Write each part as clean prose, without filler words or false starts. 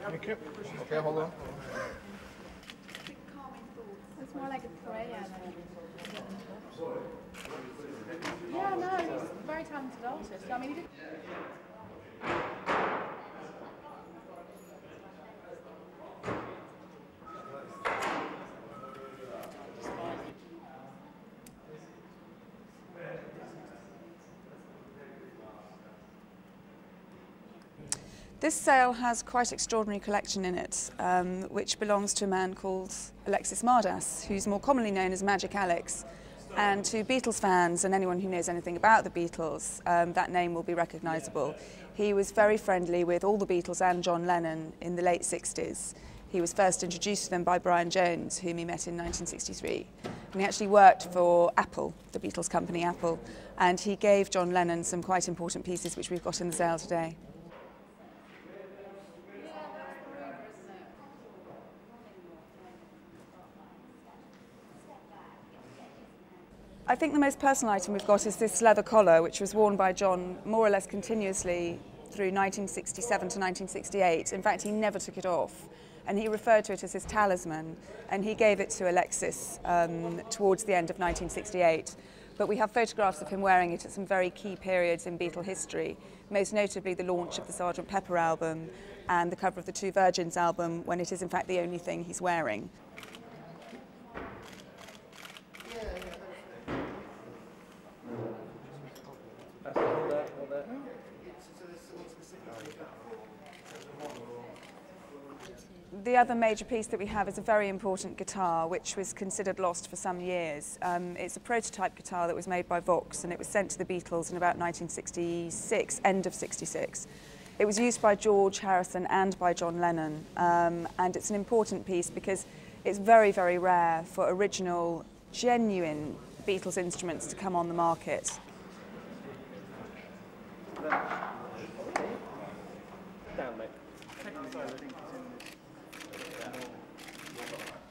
Thank you. Okay, hold on. It's more like a prayer. Yeah, no, he's a very talented artist. I mean, he did. This sale has quite an extraordinary collection in it, which belongs to a man called Alexis Mardas, who's more commonly known as Magic Alex. And to Beatles fans and anyone who knows anything about the Beatles, that name will be recognisable. He was very friendly with all the Beatles and John Lennon in the late 60s. He was first introduced to them by Brian Jones, whom he met in 1963. And he actually worked for Apple, the Beatles company Apple, and he gave John Lennon some quite important pieces which we've got in the sale today. I think the most personal item we've got is this Sled Okolo, which was worn by John more or less continuously through 1967 to 1968. In fact, he never took it off, and he referred to it as his talisman, and he gave it to Alexis towards the end of 1968. But we have photographs of him wearing it at some very key periods in Beatle history, most notably the launch of the Sgt. Pepper album and the cover of the Two Virgins album, when it is in fact the only thing he's wearing. The other major piece that we have is a very important guitar, which was considered lost for some years. It's a prototype guitar that was made by Vox, and it was sent to the Beatles in about 1966, end of 66. It was used by George Harrison and by John Lennon, and it's an important piece because it's very, very rare for original, genuine Beatles instruments to come on the market.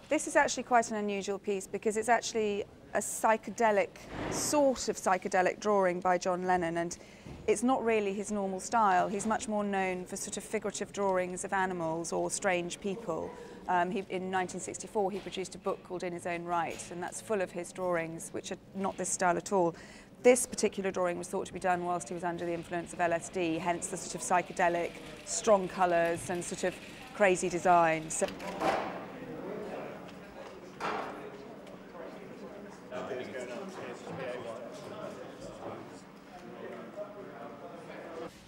This is actually quite an unusual piece because it's actually a psychedelic, sort of psychedelic drawing by John Lennon, and it's not really his normal style. He's much more known for sort of figurative drawings of animals or strange people. In 1964 he produced a book called In His Own Right, and that's full of his drawings, which are not this style at all. This particular drawing was thought to be done whilst he was under the influence of LSD, hence the sort of psychedelic, strong colours and sort of crazy designs.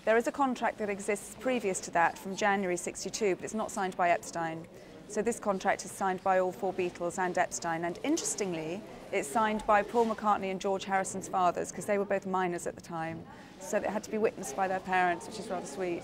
There is a contract that exists previous to that from January 62, but it's not signed by Epstein. So this contract is signed by all four Beatles and Epstein, and interestingly, it's signed by Paul McCartney and George Harrison's fathers, because they were both minors at the time. So it had to be witnessed by their parents, which is rather sweet.